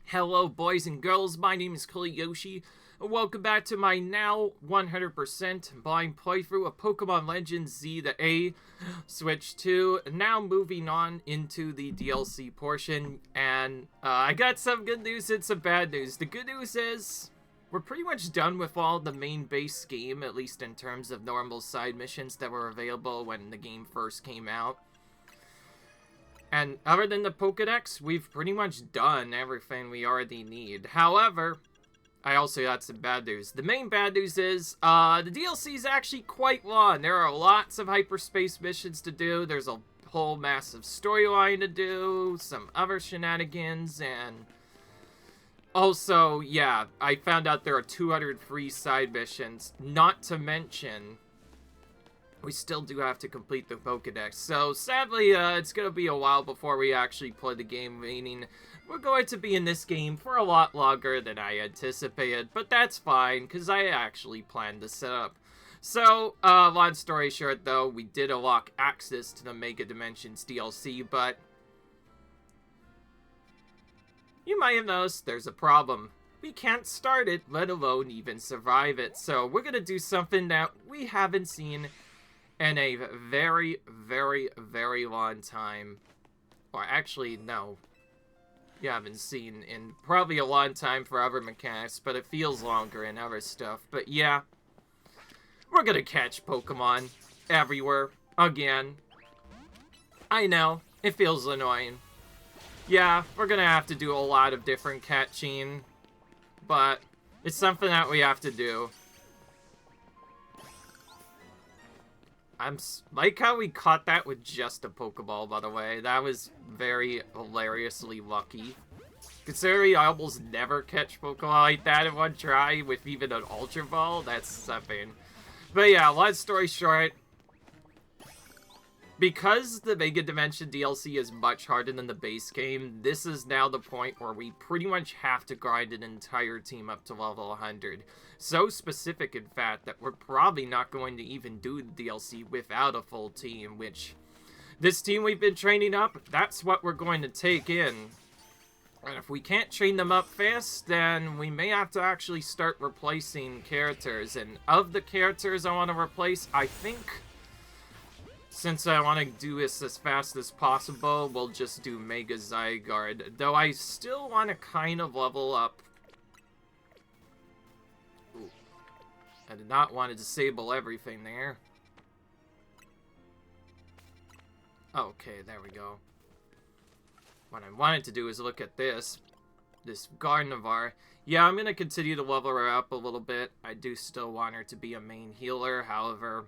Hello boys and girls, my name is Yoshi, and welcome back to my now 100% blind playthrough of Pokémon Legends Z-A Switch 2. Now moving on into the DLC portion, and I got some good news and some bad news. The good news is, we're pretty much done with all the main base game, at least in terms of normal side missions that were available when the game first came out. And other than the Pokédex, we've pretty much done everything we already need. However, I also got some bad news. The main bad news is, the DLC is actually quite long. There are lots of hyperspace missions to do. There's a whole massive storyline to do, some other shenanigans, and also, yeah, I found out there are 200 free side missions, not to mention we still do have to complete the Pokédex. So, sadly, it's going to be a while before we actually play the game, meaning we're going to be in this game for a lot longer than I anticipated, but that's fine, because I actually planned to set up. So, long story short, though, we did unlock access to the Mega Dimensions DLC, but you might have noticed there's a problem. We can't start it, let alone even survive it. So, we're going to do something that we haven't seen in a very, very, very long time. Or actually, no. You haven't seen in probably a long time for other mechanics, but it feels longer in other stuff. But yeah, we're gonna catch Pokemon everywhere again. I know, it feels annoying. Yeah, we're gonna have to do a lot of different catching, but it's something that we have to do. Like how we caught that with just a Pokeball, by the way. That was very hilariously lucky. Considering I almost never catch Pokemon like that in one try with even an Ultra Ball, that's something. But yeah, long story short, because the Mega Dimension DLC is much harder than the base game, this is now the point where we pretty much have to grind an entire team up to level 100. So specific, in fact, that we're probably not going to even do the DLC without a full team, which this team we've been training up, that's what we're going to take in. And if we can't train them up fast, then we may have to actually start replacing characters. And of the characters I want to replace, I think, since I want to do this as fast as possible, we'll just do Mega Zygarde. Though I still want to kind of level up. Ooh. I did not want to disable everything there. Okay, there we go. What I wanted to do is look at this Gardevoir. Yeah, I'm going to continue to level her up a little bit. I do still want her to be a main healer, however,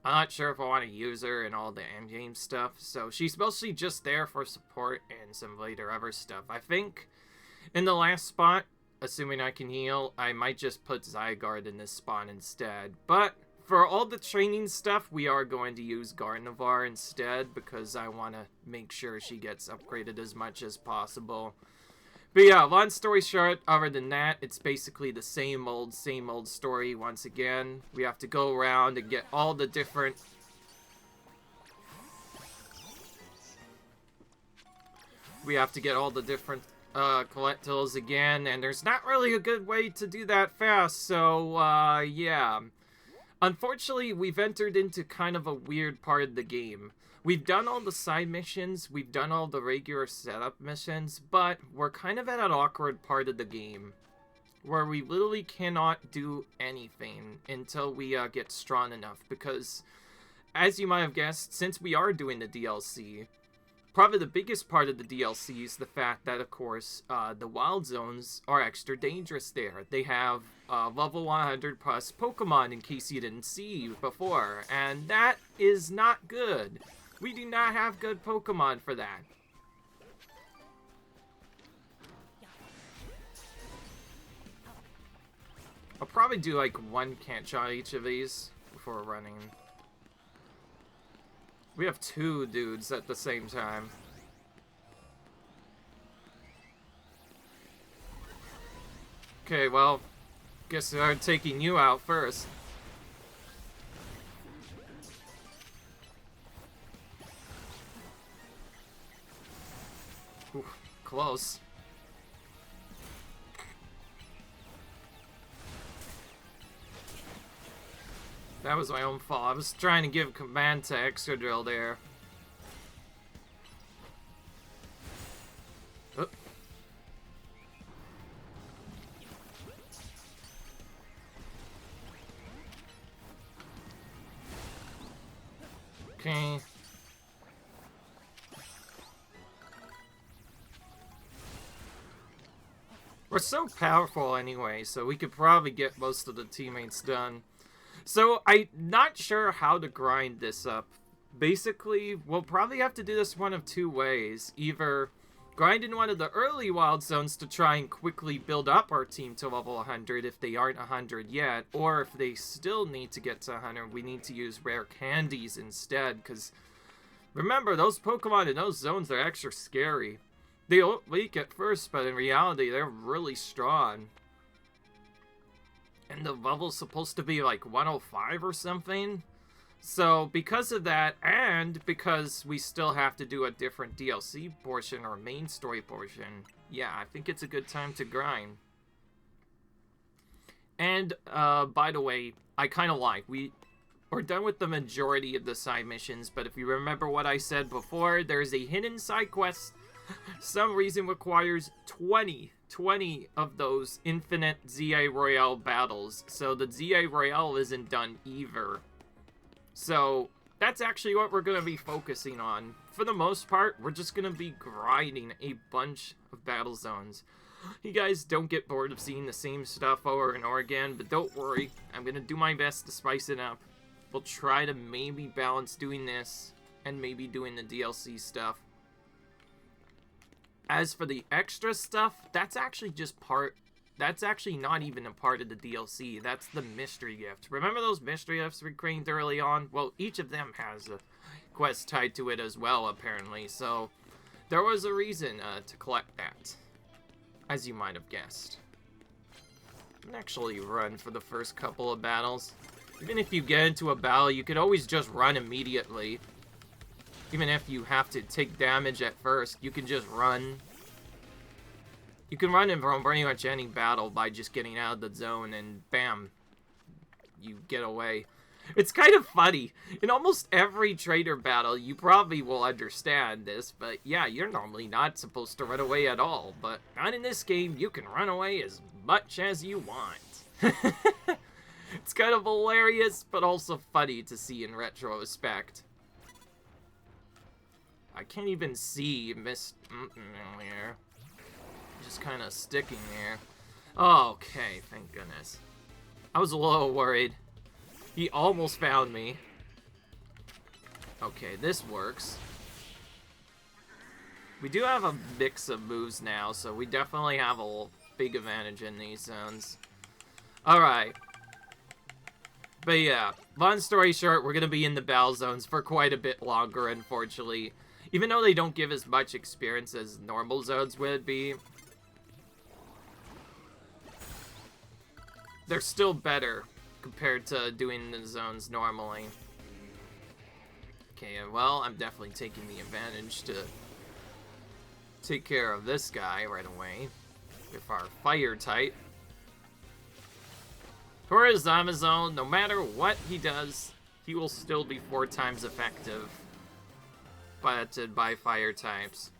I'm not sure if I want to use her in all the endgame stuff, so she's mostly just there for support and some later other stuff. I think in the last spot, assuming I can heal, I might just put Zygarde in this spot instead. But for all the training stuff, we are going to use Gardevoir instead, because I want to make sure she gets upgraded as much as possible. But yeah, long story short, other than that, it's basically the same old story once again. We have to go around and get all the different collectibles again, and there's not really a good way to do that fast, so, yeah. Unfortunately, we've entered into kind of a weird part of the game. We've done all the side missions, we've done all the regular setup missions, but we're kind of at an awkward part of the game where we literally cannot do anything until we get strong enough, because, as you might have guessed, since we are doing the DLC, probably the biggest part of the DLC is the fact that, of course, the wild zones are extra dangerous there. They have level 100 plus Pokemon, in case you didn't see before, and that is not good. We do not have good Pokemon for that. I'll probably do like one catch on each of these before running. We have two dudes at the same time. Okay, well, guess I'm taking you out first. Ooh, close. That was my own fault. I was trying to give command to Extra Drill there. Oh. Okay. We're so powerful anyway, so we could probably get most of the teammates done. So, I'm not sure how to grind this up. Basically, we'll probably have to do this one of two ways. Either grind in one of the early wild zones to try and quickly build up our team to level 100 if they aren't 100 yet, or if they still need to get to 100, we need to use rare candies instead, because remember, those Pokemon in those zones are extra scary. They look weak at first, but in reality, they're really strong. And the level's supposed to be like 105 or something. So, because of that, and because we still have to do a different DLC portion or main story portion, yeah, I think it's a good time to grind. And, by the way, I kind of lied. We're done with the majority of the side missions, but if you remember what I said before, there's a hidden side quest. Some reason requires 20 of those infinite Z-A Royale battles, so the Z-A Royale isn't done either. So, that's actually what we're going to be focusing on. For the most part, we're just going to be grinding a bunch of battle zones. You guys don't get bored of seeing the same stuff over and over again, but don't worry, I'm going to do my best to spice it up. We'll try to maybe balance doing this, and maybe doing the DLC stuff. As for the extra stuff, that's actually not even a part of the DLC. That's the mystery gift. Remember those mystery gifts we claimed early on? Well, each of them has a quest tied to it as well, apparently. So, there was a reason to collect that, as you might have guessed. You can actually run for the first couple of battles. Even if you get into a battle, you could always just run immediately. Even if you have to take damage at first, you can just run. You can run in from pretty much any battle by just getting out of the zone and bam, you get away. It's kind of funny. In almost every trader battle, you probably will understand this, but yeah, you're normally not supposed to run away at all. But not in this game, you can run away as much as you want. It's kind of hilarious, but also funny to see in retrospect. I can't even see Miss here. Just kind of sticking there. Okay, thank goodness. I was a little worried. He almost found me. Okay, this works. We do have a mix of moves now, so we definitely have a big advantage in these zones. Alright. But yeah, long story short, we're going to be in the battle zones for quite a bit longer, unfortunately. Even though they don't give as much experience as normal zones would be, they're still better compared to doing the zones normally. Okay, well, I'm definitely taking the advantage to take care of this guy right away with our fire type. For his Amazon, no matter what he does, he will still be 4 times effective. But by fire types.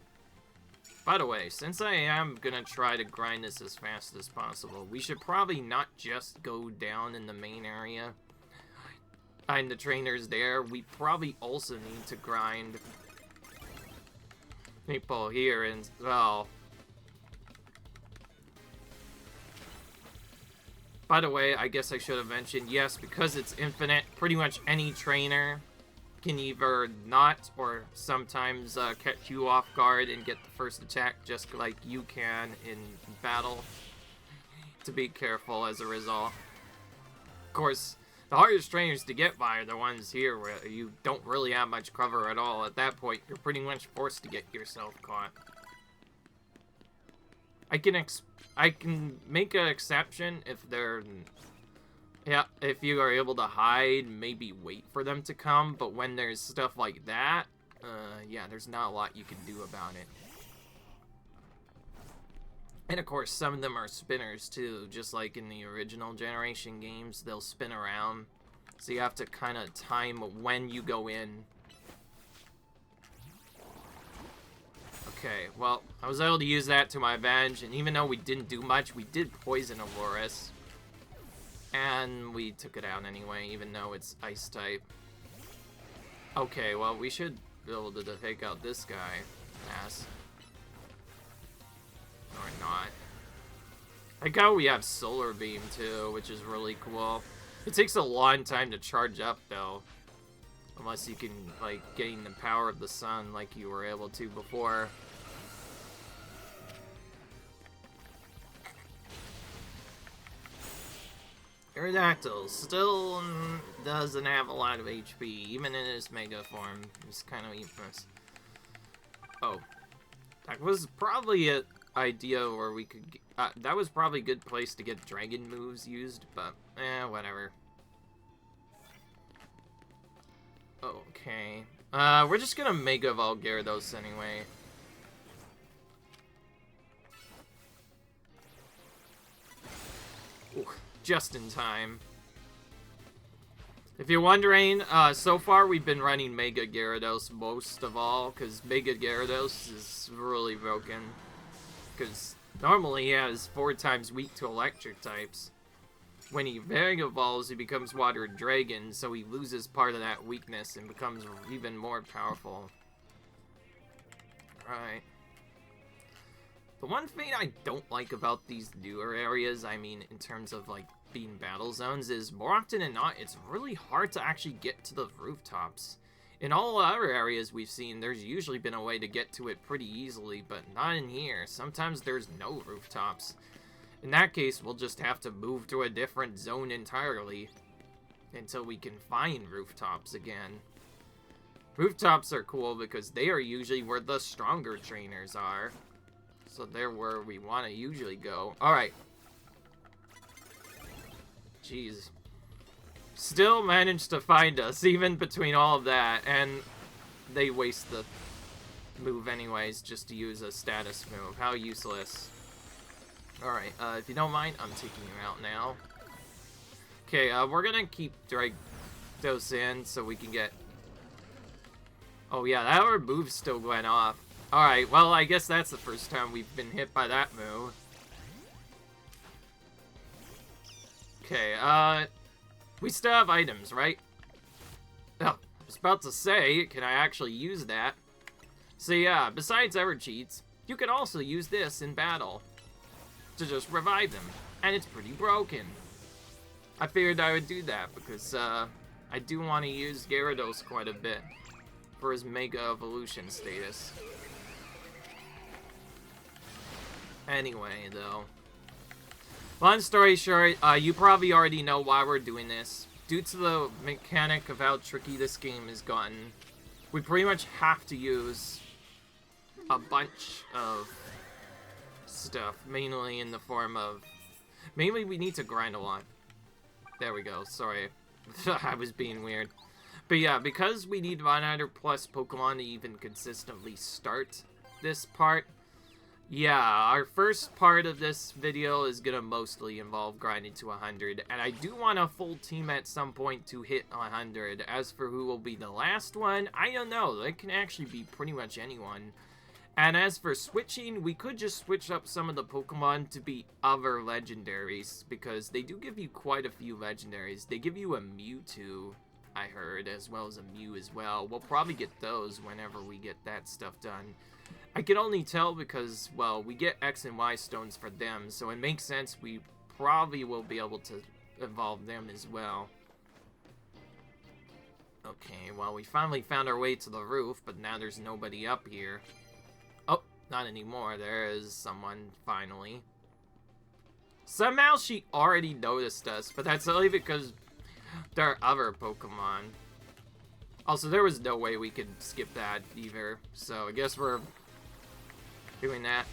By the way, since I am gonna try to grind this as fast as possible, we should probably not just go down in the main area. Find the trainers there. We probably also need to grind people here and well. By the way, I guess I should have mentioned, yes, because it's infinite, pretty much any trainer can either not or sometimes catch you off guard and get the first attack just like you can in battle. To be careful as a result. Of course, the hardest trainers to get by are the ones here where you don't really have much cover at all. At that point, you're pretty much forced to get yourself caught. I can make an exception if they're... Yeah, if you are able to hide, maybe wait for them to come, but when there's stuff like that, yeah, there's not a lot you can do about it. And of course, some of them are spinners too, just like in the original generation games, they'll spin around. So you have to kind of time when you go in. Okay, well, I was able to use that to my advantage, and even though we didn't do much, we did poison Aurorus. And we took it out anyway, even though it's ice type. Okay, well, we should be able to take out this guy. Ass. Or not. I like how we have Solar Beam, too, which is really cool. It takes a long time to charge up, though. Unless you can, like, gain the power of the sun like you were able to before. Aerodactyl still doesn't have a lot of HP, even in his Mega form. It's kind of useless. Oh. That was probably an idea where we could... that was probably a good place to get dragon moves used, but... whatever. Okay. We're just gonna Mega Evolve Gyarados anyway. Ooh, just in time. If you're wondering, so far we've been running Mega Gyarados most of all, because Mega Gyarados is really broken. Because normally he has 4 times weak to electric types. When he Mega Evolves, he becomes Water Dragon, so he loses part of that weakness and becomes even more powerful. Alright. The one thing I don't like about these newer areas, I mean, in terms of, like, being battle zones, is more often than not, it's really hard to actually get to the rooftops. In all other areas we've seen, there's usually been a way to get to it pretty easily, but not in here. Sometimes there's no rooftops. In that case, we'll just have to move to a different zone entirely until we can find rooftops again. Rooftops are cool because they are usually where the stronger trainers are. So they're where we want to usually go. Alright. Jeez. Still managed to find us, even between all of that. And they waste the move anyways, just to use a status move. How useless. Alright, if you don't mind, I'm taking you out now. Okay, we're gonna keep Gyarados in so we can get... Oh yeah, that other move's still going off. Alright, well, I guess that's the first time we've been hit by that move. Okay, we still have items, right? Oh, I was about to say, can I actually use that? So yeah, besides Evercheats, you can also use this in battle to just revive them, and it's pretty broken. I figured I would do that because I do want to use Gyarados quite a bit for his Mega Evolution status. Anyway, though. Long story short, you probably already know why we're doing this. Due to the mechanic of how tricky this game has gotten, we pretty much have to use a bunch of stuff, mainly in the form of... Mainly we need to grind a lot. There we go, sorry. I was being weird. But yeah, because we need 100 plus Pokemon to even consistently start this part, yeah, our first part of this video is gonna mostly involve grinding to 100, and I do want a full team at some point to hit 100. As for who will be the last one, I don't know. It can actually be pretty much anyone. And as for switching, we could just switch up some of the Pokemon to be other legendaries, because they do give you quite a few legendaries. They give you a Mewtwo, I heard, as well as a Mew as well. We'll probably get those whenever we get that stuff done. I can only tell because, well, we get X and Y stones for them, so it makes sense we probably will be able to evolve them as well. Okay, well, we finally found our way to the roof, but now there's nobody up here. Oh, not anymore. There is someone, finally. Somehow she already noticed us, but that's only because there are other Pokemon. Also, there was no way we could skip that either, so I guess we're doing that.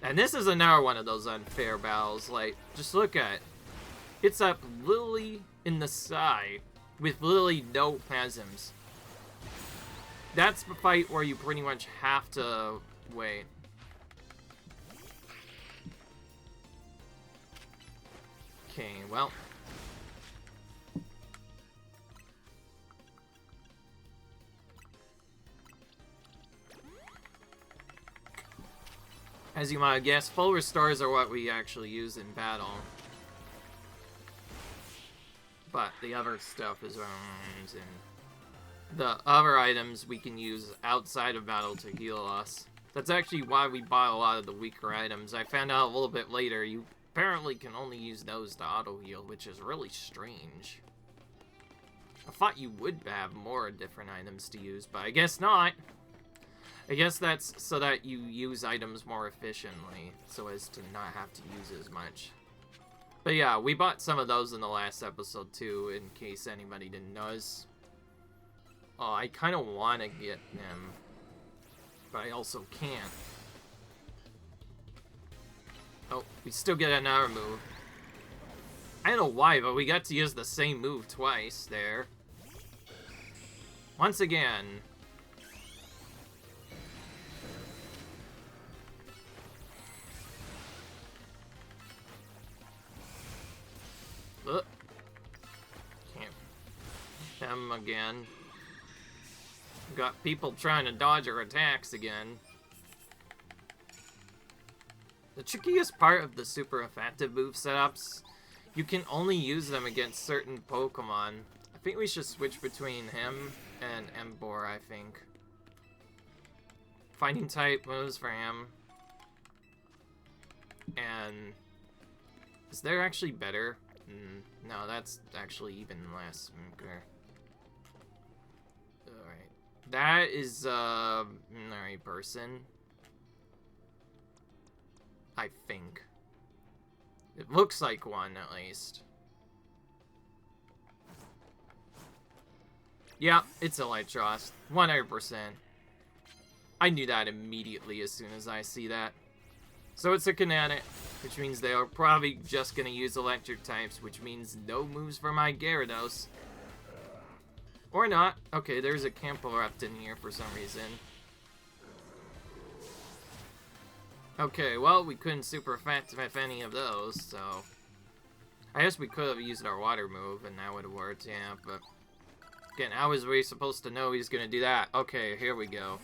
And this is another one of those unfair battles. Like, just look at it. It's up literally in the sky with literally no Plasms. That's the fight where you pretty much have to wait. Okay, well. As you might guess, full restores are what we actually use in battle. But the other stuff is arms and the other items we can use outside of battle to heal us. That's actually why we buy a lot of the weaker items. I found out a little bit later, you apparently can only use those to auto-heal, which is really strange. I thought you would have more different items to use, but I guess not. I guess that's so that you use items more efficiently, so as to not have to use as much. But yeah, we bought some of those in the last episode too, in case anybody didn't notice. Oh, I kind of want to get them, but I also can't. Oh, we still get another move. I don't know why, but we got to use the same move twice there. Once again. Ugh. Can't. Him again. Got people trying to dodge our attacks again. The trickiest part of the super effective move setups, you can only use them against certain Pokemon. I think we should switch between him and Emboar, I think. Fighting type moves for him. And is there actually better? No, that's actually even less. Okay. Alright. That is alright person. I think. It looks like one, at least. Yeah, it's Elytros. 100%. I knew that immediately as soon as I see that. So it's a kinetic, which means they are probably just going to use electric types, which means no moves for my Gyarados. Or not. Okay, there's a Campbellrupt in here for some reason. Okay, well, we couldn't super effective any of those, so... I guess we could have used our water move, and that would have worked, yeah, but... Again, how was we supposed to know he's gonna do that? Okay, here we go.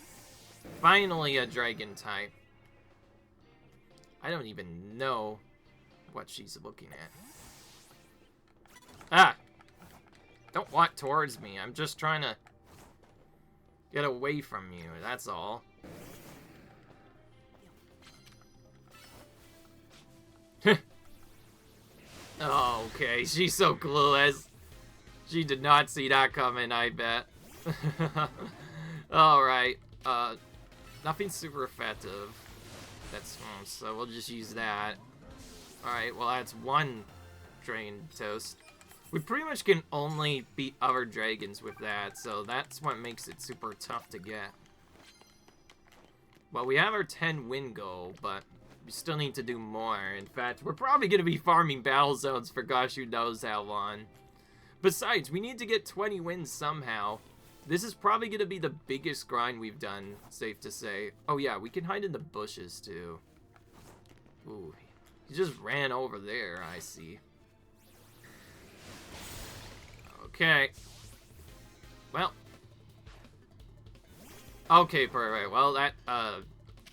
Finally a dragon type. I don't even know what she's looking at. Ah! Don't walk towards me, I'm just trying to... get away from you, that's all. Oh, okay, she's so clueless. She did not see that coming, I bet. Alright, nothing super effective. That's, so we'll just use that. Alright, well that's one Dragon Toast. We pretty much can only beat other dragons with that, so that's what makes it super tough to get. Well, we have our 10 win goal, but we still need to do more. In fact, we're probably going to be farming battle zones for gosh who knows how long. Besides, we need to get 20 wins somehow. This is probably going to be the biggest grind we've done, safe to say. Oh yeah, we can hide in the bushes too. Ooh, he just ran over there, I see. Okay. Well. Okay, perfect. Well, that,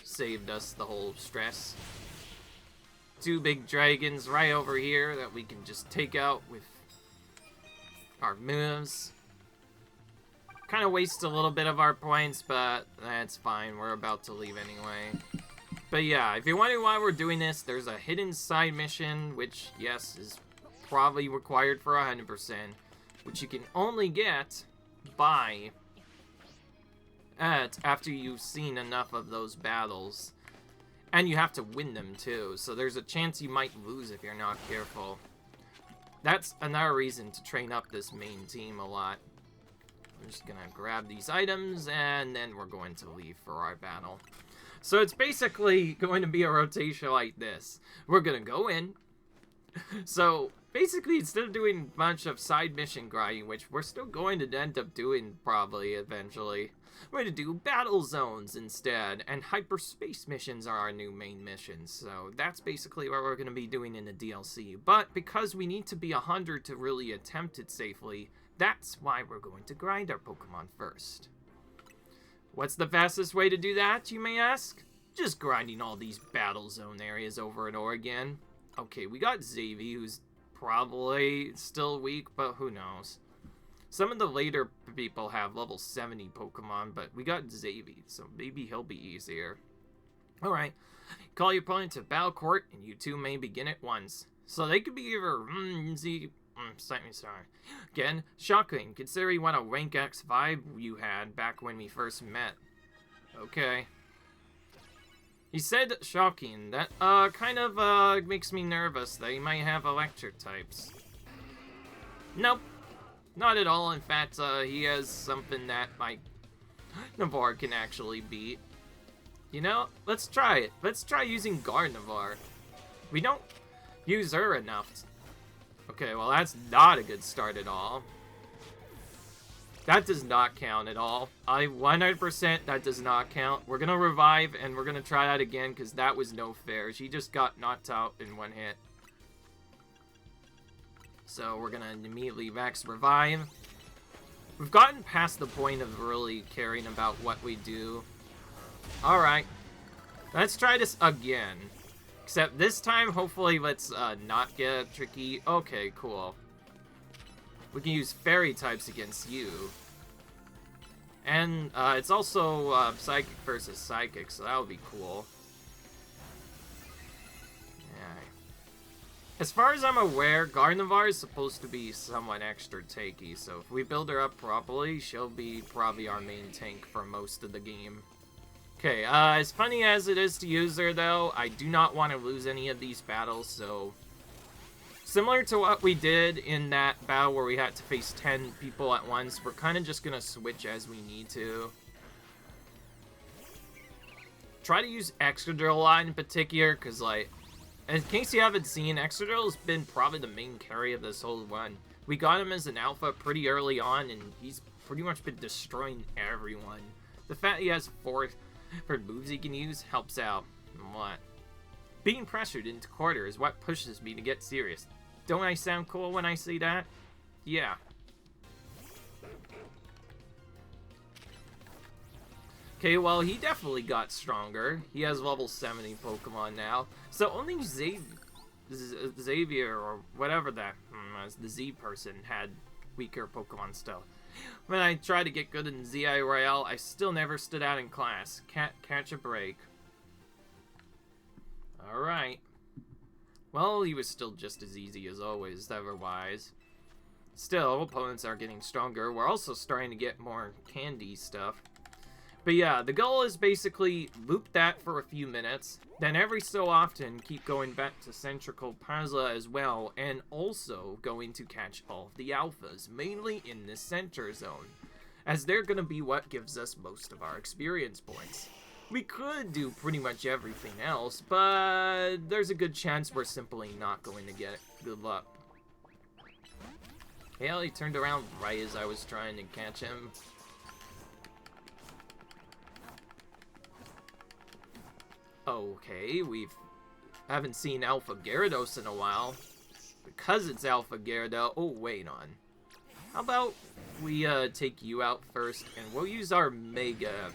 saved us the whole stress. 2 big dragons right over here that we can just take out with our moves. Kind of waste a little bit of our points, but that's fine. We're about to leave anyway. But yeah, if you're wondering why we're doing this, there's a hidden side mission, which, yes, is probably required for 100%, which you can only get by after you've seen enough of those battles. And you have to win them too, so there's a chance you might lose if you're not careful. That's another reason to train up this main team a lot. I'm just gonna grab these items, and then we're going to leave for our battle. So it's basically going to be a rotation like this. We're gonna go in. So basically, instead of doing a bunch of side mission grinding, which we're still going to end up doing probably eventually, we're going to do battle zones instead, and hyperspace missions are our new main missions. So that's basically what we're going to be doing in the DLC. But because we need to be 100 to really attempt it safely, that's why we're going to grind our Pokemon first. What's the fastest way to do that, you may ask? Just grinding all these battle zone areas over and over again. Okay, we got Xavi, who's probably still weak, but who knows. Some of the later people have level 70 Pokemon, but we got Xavi, so maybe he'll be easier. Alright, call your opponent to Battle Court, and you two may begin at once. So they could be either sorry. Again, shocking, considering what a rank X vibe you had back when we first met. Okay. He said shocking. That kind of makes me nervous that he might have electric types. Nope. Not at all. In fact, he has something that my Gardevoir can actually beat. You know, let's try it. Let's try using Gardevoir. We don't use her enough. Okay, well that's not a good start at all. That does not count at all. 100% that does not count. We're gonna revive and we're gonna try that again because that was no fair. She just got knocked out in one hit. So we're gonna immediately max revive. We've gotten past the point of really caring about what we do. Alright. Let's try this again. Except this time, hopefully, let's not get tricky. Okay, cool. We can use fairy types against you. And it's also psychic versus psychic, so that would be cool. Yeah. As far as I'm aware, Gardevoir is supposed to be somewhat extra tanky, so if we build her up properly, she'll be probably our main tank for most of the game. Okay, as funny as it is to use her, though, I do not want to lose any of these battles, so... Similar to what we did in that battle where we had to face 10 people at once, we're kind of just going to switch as we need to. Try to use Excadrill a lot in particular, because, like, in case you haven't seen, Excadrill has been probably the main carry of this whole run. We got him as an alpha pretty early on, and he's pretty much been destroying everyone. The fact he has 4 moves he can use helps out. What? Being pressured into quarter is what pushes me to get serious. Don't I sound cool when I say that? Yeah. Okay, well, he definitely got stronger. He has level 70 Pokemon now. So only Xavier, or whatever that was, the Z person, had weaker Pokemon still. When I tried to get good in Z-A Royale, I still never stood out in class. Can't catch a break. Alright. Well, he was still just as easy as always, otherwise. Still, opponents are getting stronger. We're also starting to get more candy stuff. But yeah, the goal is basically loop that for a few minutes, then every so often keep going back to Centrical Plaza as well, and also going to catch all of the alphas, mainly in this center zone, as they're going to be what gives us most of our experience points. We could do pretty much everything else, but there's a good chance we're simply not going to get it. Good luck. Hell, he turned around right as I was trying to catch him. Okay, haven't seen Alpha Gyarados in a while. Because it's Alpha Gyarados. Oh, wait on. How about we take you out first, and we'll use our Mega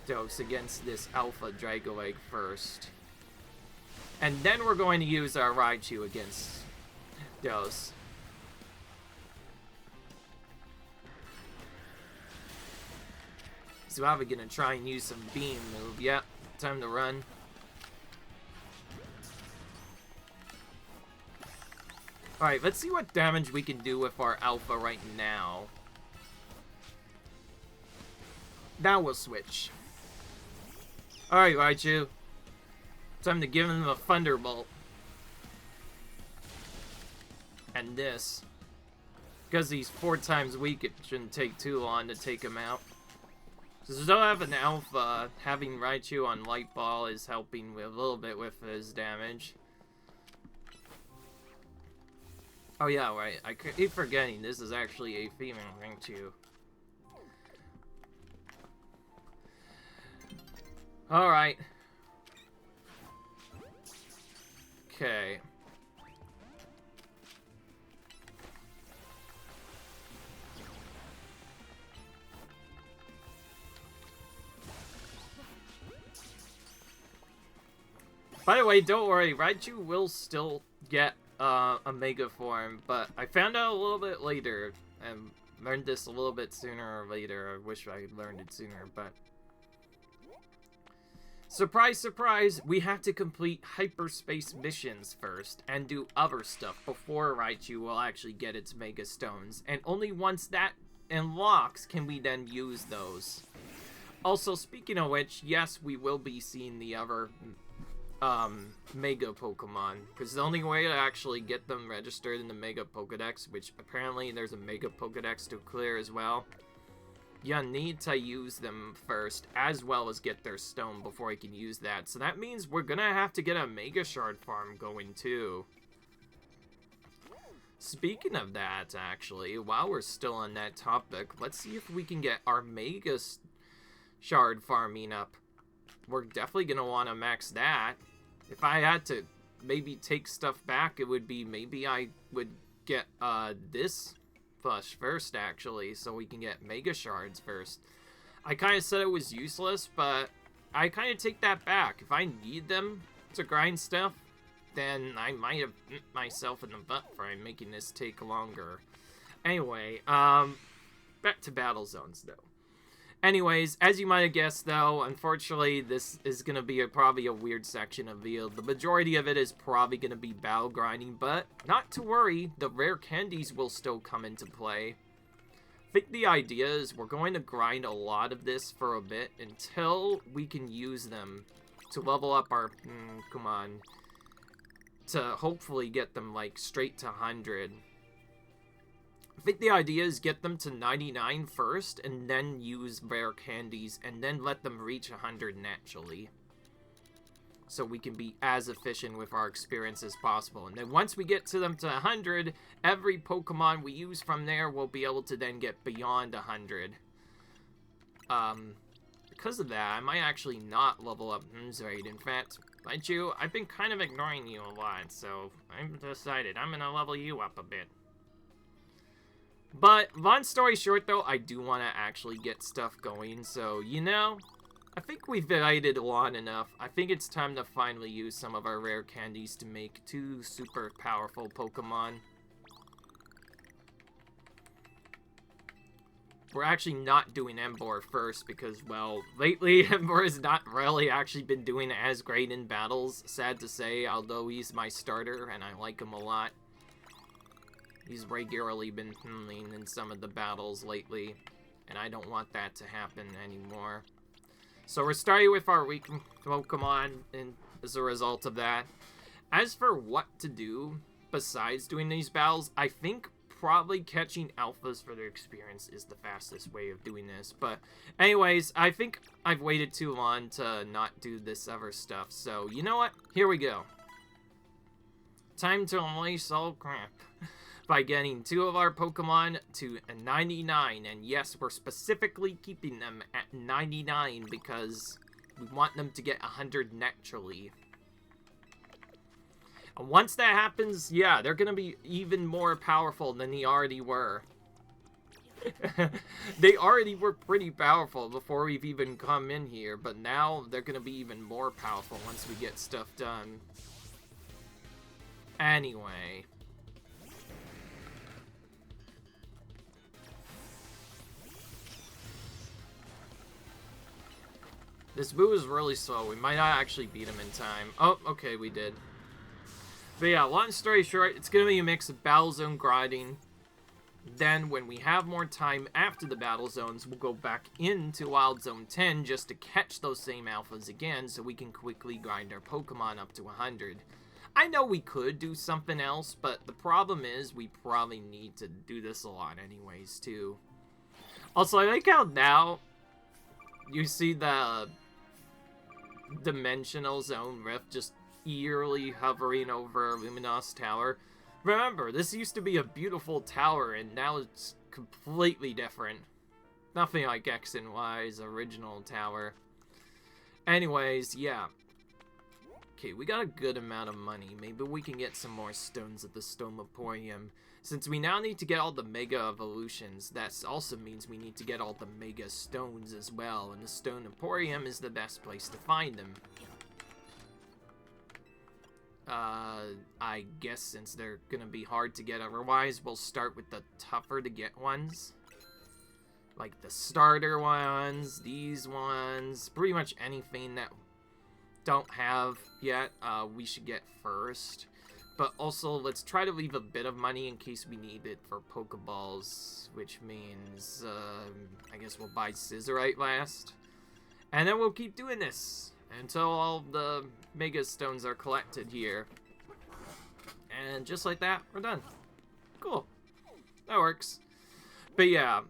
Dose against this Alpha Dragoleg first. And then we're going to use our Raichu against Dose. So I'm gonna try and use some Beam move. Yep, time to run. Alright, let's see what damage we can do with our Alpha right now. Now we'll switch. Alright, Raichu. Time to give him a Thunderbolt. And this. Because he's 4 times weak, it shouldn't take too long to take him out. Since we don't have an Alpha, having Raichu on Light Ball is helping a little bit with his damage. Oh yeah, right. I keep forgetting this is actually a female Raichu. Alright. Okay. By the way, don't worry, Raichu will still get a Mega form, but I found out a little bit later, and learned this a little bit sooner or later. I wish I learned it sooner, but... Surprise, surprise, we have to complete hyperspace missions first, and do other stuff before Raichu will actually get its Mega Stones, and only once that unlocks can we then use those. Also, speaking of which, yes, we will be seeing the other Mega Pokemon, because the only way to actually get them registered in the Mega Pokedex, which apparently there's a Mega Pokedex to clear as well, you need to use them first, as well as get their stone before you can use that. So that means we're gonna have to get a Mega Shard farm going too. Speaking of that, actually, while we're still on that topic, let's see if we can get our Mega Shard farming up. We're definitely going to want to max that. If I had to maybe take stuff back, it would be maybe I would get this plush first, actually, so we can get Mega Shards first. I kind of said it was useless, but I kind of take that back. If I need them to grind stuff, then I might have hit myself in the butt for making this take longer. Anyway, back to Battle Zones, though. Anyways, as you might have guessed, though, unfortunately, this is going to be probably a weird section of video. The majority of it is probably going to be battle grinding, but not to worry, the rare candies will still come into play. I think the idea is we're going to grind a lot of this for a bit until we can use them to level up our... come on. To hopefully get them, like, straight to 100. I think the idea is get them to 99 first, and then use rare candies, and then let them reach 100 naturally. So we can be as efficient with our experience as possible. And then once we get to them to 100, every Pokemon we use from there will be able to then get beyond 100. Because of that, I might actually not level up Mzraid. In fact, Raichu, I've been kind of ignoring you a lot, so I've decided I'm going to level you up a bit. But, long story short, though, I do want to actually get stuff going, so, you know, I think we've waited long enough. I think it's time to finally use some of our rare candies to make 2 super powerful Pokemon. We're actually not doing Emboar first because, well, lately Emboar has not really actually been doing as great in battles, sad to say, although he's my starter and I like him a lot. He's regularly been in some of the battles lately, and I don't want that to happen anymore. So we're starting with our weak Pokemon and as a result of that. As for what to do besides doing these battles, I think probably catching alphas for their experience is the fastest way of doing this. But anyways, I think I've waited too long to not do this other stuff. So you know what? Here we go. Time to unleash all crap. By getting 2 of our Pokemon to 99. And yes, we're specifically keeping them at 99 because we want them to get 100 naturally. And once that happens, yeah, they're going to be even more powerful than they already were. They already were pretty powerful before we've even come in here, but now they're going to be even more powerful once we get stuff done. Anyway. This Boo is really slow. We might not actually beat him in time. Oh, okay, we did. But yeah, long story short, it's going to be a mix of Battle Zone grinding. Then, when we have more time after the Battle Zones, we'll go back into Wild Zone 10 just to catch those same alphas again so we can quickly grind our Pokemon up to 100. I know we could do something else, but the problem is we probably need to do this a lot anyways, too. Also, I like how now you see the Dimensional Zone Rift just eerily hovering over Luminose Tower. Remember, this used to be a beautiful tower, and now it's completely different. Nothing like X and Y's original tower. Anyways, yeah. Okay, we got a good amount of money. Maybe we can get some more stones at the Stone Emporium. Since we now need to get all the Mega Evolutions, that also means we need to get all the Mega Stones as well, and the Stone Emporium is the best place to find them. I guess since they're gonna be hard to get otherwise, we'll start with the tougher to get ones. Like the starter ones, these ones, pretty much anything that don't have yet, we should get first. But also, let's try to leave a bit of money in case we need it for Pokeballs, which means, I guess we'll buy Scissorite last. And then we'll keep doing this until all the Mega Stones are collected here. And just like that, we're done. Cool. That works. But yeah.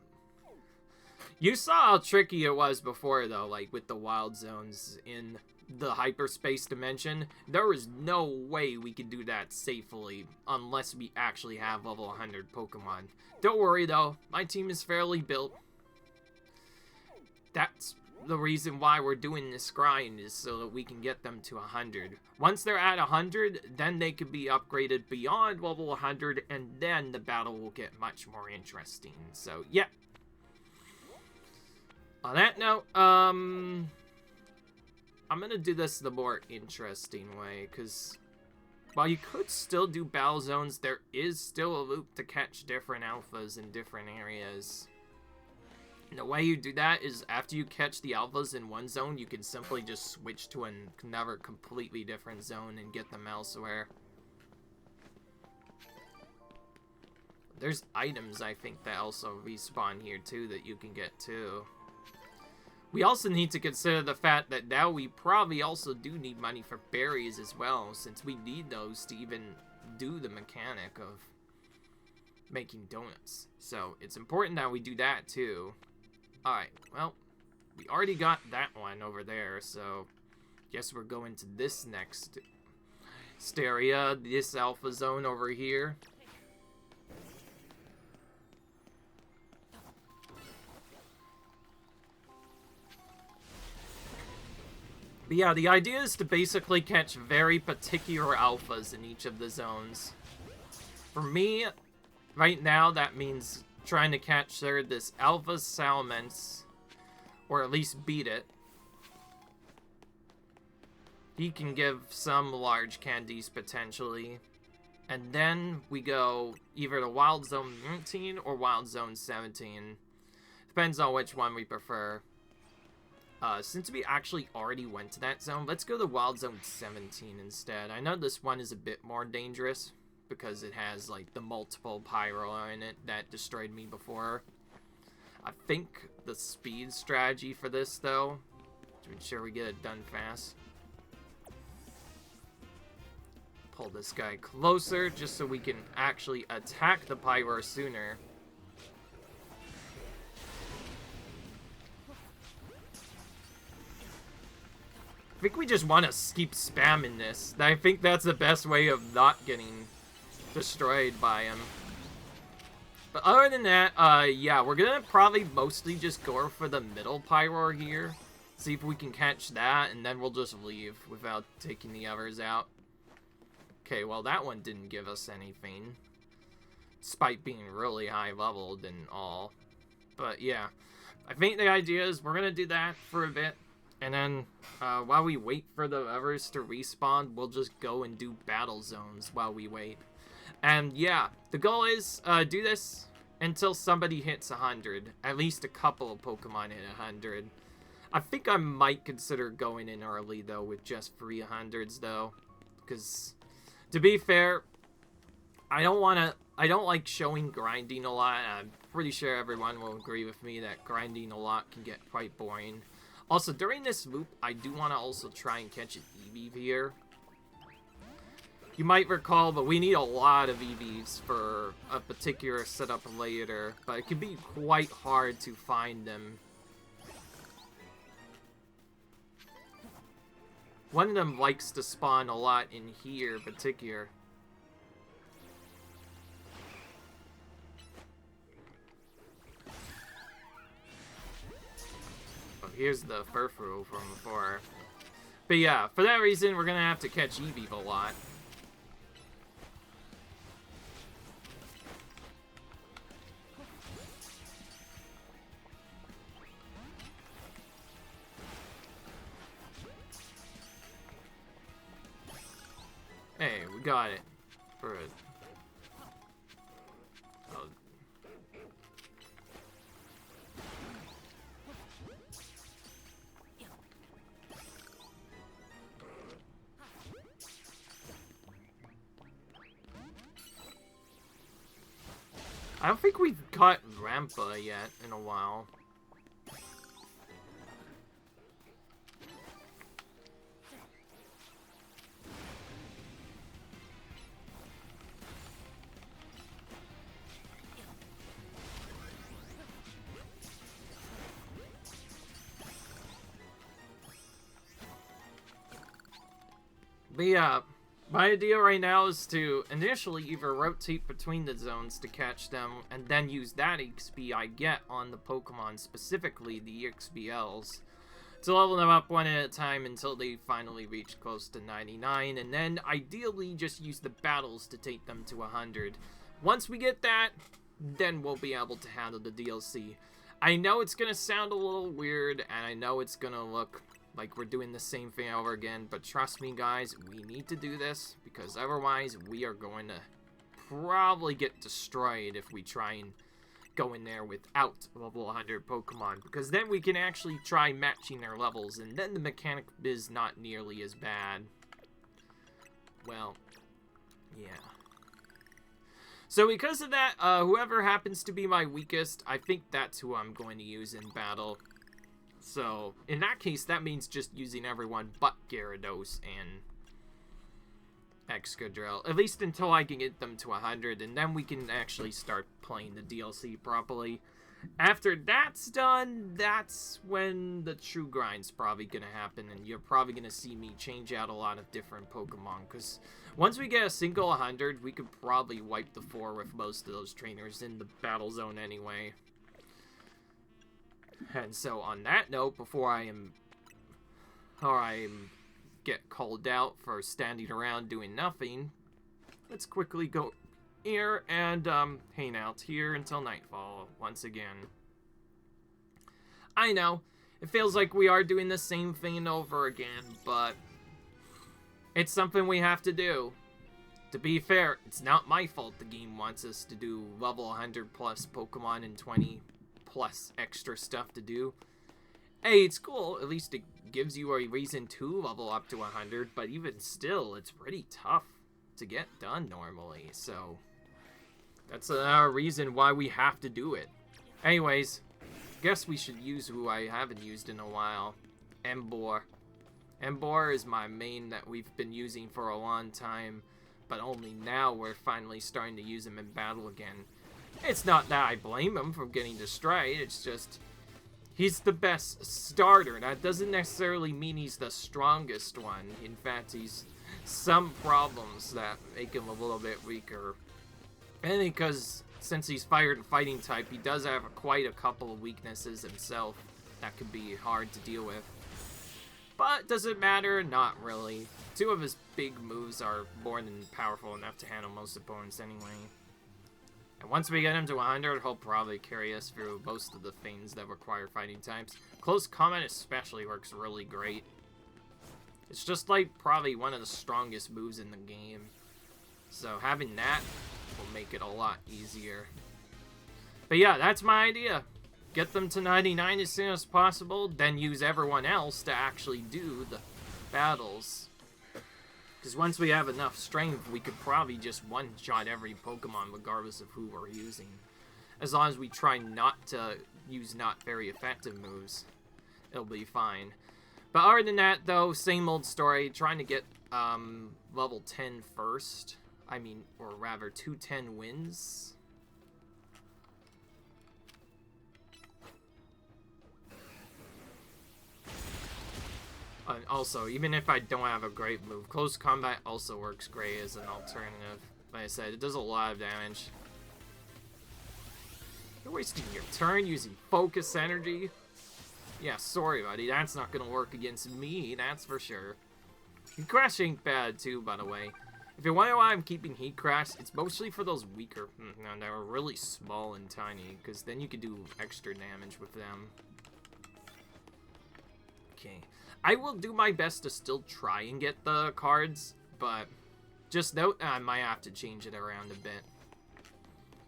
You saw how tricky it was before, though, like with the wild zones in the hyperspace dimension. There was no way we could do that safely unless we actually have level 100 Pokemon. Don't worry, though. My team is fairly built. That's the reason why we're doing this grind, is so that we can get them to 100. Once they're at 100, then they could be upgraded beyond level 100, and then the battle will get much more interesting. So, yeah. On that note, I'm gonna do this the more interesting way, because while you could still do battle zones, there is still a loop to catch different alphas in different areas. And the way you do that is after you catch the alphas in one zone, you can simply just switch to another completely different zone and get them elsewhere. There's items, I think, that also respawn here too that you can get too. We also need to consider the fact that now we probably also do need money for berries as well, since we need those to even do the mechanic of making donuts. So it's important that we do that too. Alright, well, we already got that one over there, so guess we're going to this next area, this alpha zone over here. But yeah, the idea is to basically catch very particular alphas in each of the zones. For me, right now, that means trying to catch this Alpha Salamence, or at least beat it. He can give some large candies, potentially. And then we go either to Wild Zone 19 or Wild Zone 17. Depends on which one we prefer. Since we actually already went to that zone, let's go to Wild Zone 17 instead. I know this one is a bit more dangerous because it has, like, the multiple Pyro in it that destroyed me before. I think the speed strategy for this, though, to ensure we get it done fast. Pull this guy closer just so we can actually attack the Pyro sooner. I think we just want to keep spamming this. I think that's the best way of not getting destroyed by him. But other than that, yeah, we're gonna probably mostly just go for the middle Pyro here. See if we can catch that, and then we'll just leave without taking the others out. Okay, well, that one didn't give us anything, despite being really high leveled and all. But yeah, I think the idea is we're gonna do that for a bit. And then, while we wait for the others to respawn, we'll just go and do battle zones while we wait. And yeah, the goal is, do this until somebody hits 100. At least a couple of Pokemon hit 100. I think I might consider going in early, though, with just 300s, though. Because, to be fair, I don't like showing grinding a lot. I'm pretty sure everyone will agree with me that grinding a lot can get quite boring. Also, during this loop, I do want to also try and catch an Eevee here. You might recall, but we need a lot of Eevees for a particular setup later, but it can be quite hard to find them. One of them likes to spawn a lot in here in particular. Here's the Furfrou from before. But yeah, for that reason, we're gonna have to catch Eevee a lot. Hey, got it. Alright. Oh. I don't think we've got Rampa yet in a while. But yeah, my idea right now is to initially either rotate between the zones to catch them, and then use that XP I get on the Pokemon, specifically the EXPLs, to level them up one at a time until they finally reach close to 99, and then ideally just use the battles to take them to 100. Once we get that, then we'll be able to handle the DLC. I know it's gonna sound a little weird, and I know it's gonna look like we're doing the same thing over again, but trust me guys, we need to do this, because otherwise we are going to probably get destroyed if we try and go in there without level 100 Pokemon, because then we can actually try matching their levels, and then the mechanic is not nearly as bad. Well, yeah. So because of that, whoever happens to be my weakest, I think that's who I'm going to use in battle. So, in that case, that means just using everyone but Gyarados and Excadrill. At least until I can get them to 100, and then we can actually start playing the DLC properly. After that's done, that's when the true grind's probably going to happen, and you're probably going to see me change out a lot of different Pokemon, because once we get a single 100, we could probably wipe the floor with most of those trainers in the battle zone anyway. And so on that note, before I get called out for standing around doing nothing, let's quickly go here and hang out here until nightfall once again. I know, it feels like we are doing the same thing over again, but it's something we have to do. To be fair, it's not my fault the game wants us to do level 100 plus Pokemon and 20 plus extra stuff to do. Hey, it's cool. At least it gives you a reason to level up to 100, but even still, it's pretty tough to get done normally, so that's another reason why we have to do it. Anyways, guess we should use who I haven't used in a while. Emboar. Emboar is my main that we've been using for a long time, but only now we're finally starting to use him in battle again. It's not that I blame him for getting destroyed, it's just he's the best starter. That doesn't necessarily mean he's the strongest one. In fact, he's some problems that make him a little bit weaker. And because since he's fire and fighting type, he does have quite a couple of weaknesses himself that could be hard to deal with. But does it matter? Not really. Two of his big moves are more than powerful enough to handle most opponents anyway. And once we get him to 100, he'll probably carry us through most of the things that require fighting types. Close combat especially works really great. It's just like probably one of the strongest moves in the game. So having that will make it a lot easier. But yeah, that's my idea. Get them to 99 as soon as possible, then use everyone else to actually do the battles. Because once we have enough strength, we could probably just one-shot every Pokemon regardless of who we're using. As long as we try not to use not very effective moves, it'll be fine. But other than that, though, same old story. Trying to get level 10 first. I mean, or rather, 210 wins. And also, even if I don't have a great move, close combat also works great as an alternative. Like I said, it does a lot of damage. You're wasting your turn using focus energy? Yeah, sorry, buddy. That's not gonna work against me, that's for sure. Heat Crash ain't bad, too, by the way. If you wonder why I'm keeping Heat Crash, it's mostly for those weaker... No, they're really small and tiny, because then you can do extra damage with them. Okay. I will do my best to still try and get the cards, but Just note I might have to change it around a bit.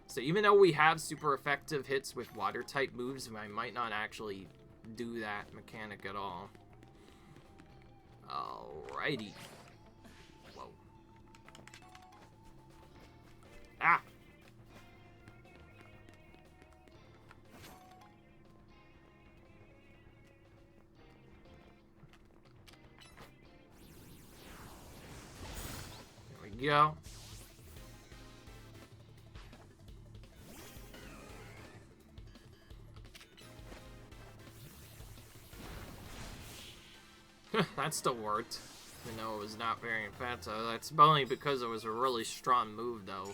So even though we have super effective hits with water-type moves, I might not actually do that mechanic at all. Alrighty. Whoa. Ah! There we go. That still worked, even though it was not very effective. That's only because it was a really strong move, though.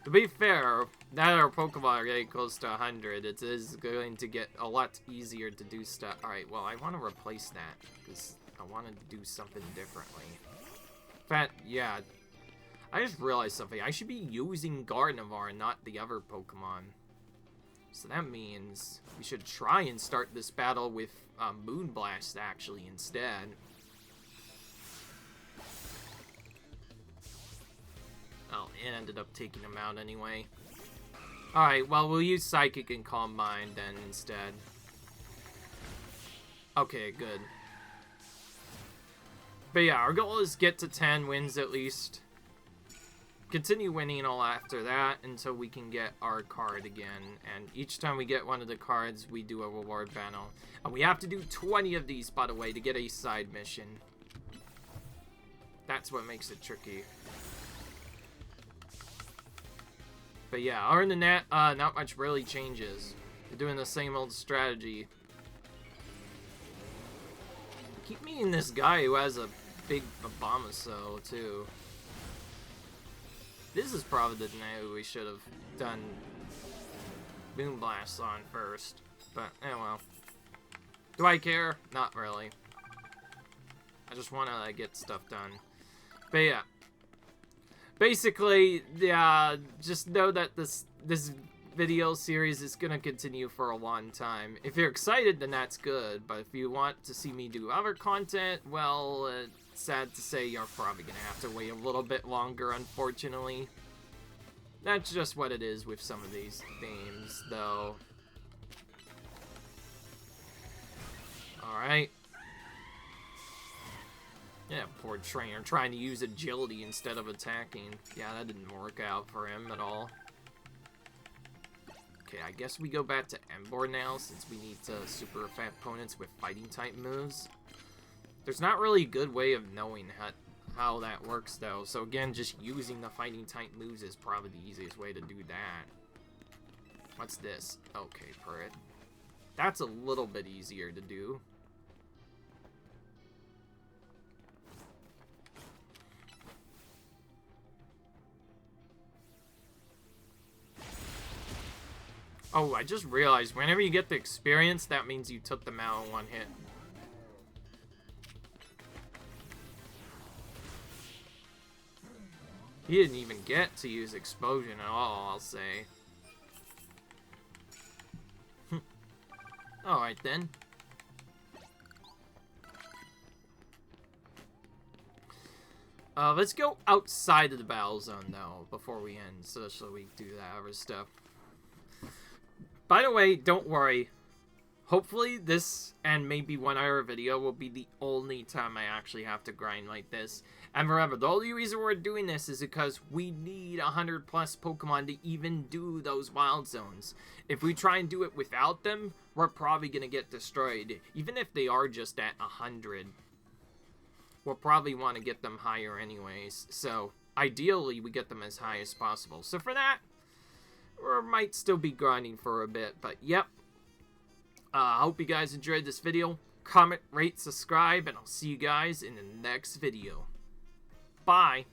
To be fair, now that our Pokemon are getting close to 100, it is going to get a lot easier to do stuff. Alright, well, I want to replace that, because I wanted to do something differently. In fact, yeah, I just realized something. I should be using Gardevoir, not the other Pokemon. So that means we should try and start this battle with Moonblast, actually, instead. Oh, it ended up taking him out anyway. Alright, well, we'll use Psychic and Calm Mind then instead. Okay, good. But yeah, our goal is get to 10 wins at least. Continue winning all after that until we can get our card again. And each time we get one of the cards, we do a reward battle. And we have to do 20 of these, by the way, to get a side mission. That's what makes it tricky. But yeah, other than that, not much really changes. We're doing the same old strategy. Keep meeting this guy who has a big Abomasel, too. This is probably the night we should have done Moonblast on first. But, well. Do I care? Not really. I just want to get stuff done. But yeah. Basically, yeah, just know that this video series is going to continue for a long time. If you're excited, then that's good. But if you want to see me do other content, well, sad to say you're probably going to have to wait a little bit longer, unfortunately. That's just what it is with some of these themes, though. Alright. Yeah, poor trainer trying to use agility instead of attacking. Yeah, that didn't work out for him at all. Okay, I guess we go back to Emboar now, since we need to super effect opponents with fighting-type moves. There's not really a good way of knowing how that works, though. So again, just using the fighting-type moves is probably the easiest way to do that. What's this? Okay, Purrit. That's a little bit easier to do. Oh, I just realized, whenever you get the experience, that means you took them out in one hit. He didn't even get to use Explosion at all, I'll say. Alright then. Let's go outside of the battle zone, though, before we end, so we do that other stuff. By the way, don't worry. Hopefully this, and maybe one other video, will be the only time I actually have to grind like this. And remember, the only reason we're doing this is because we need 100 plus Pokemon to even do those wild zones. If we try and do it without them, we're probably going to get destroyed. Even if they are just at 100. We'll probably want to get them higher anyways. So, ideally, we get them as high as possible. So for that, we might still be grinding for a bit. But, yep. I hope you guys enjoyed this video. Comment, rate, subscribe, and I'll see you guys in the next video. Bye.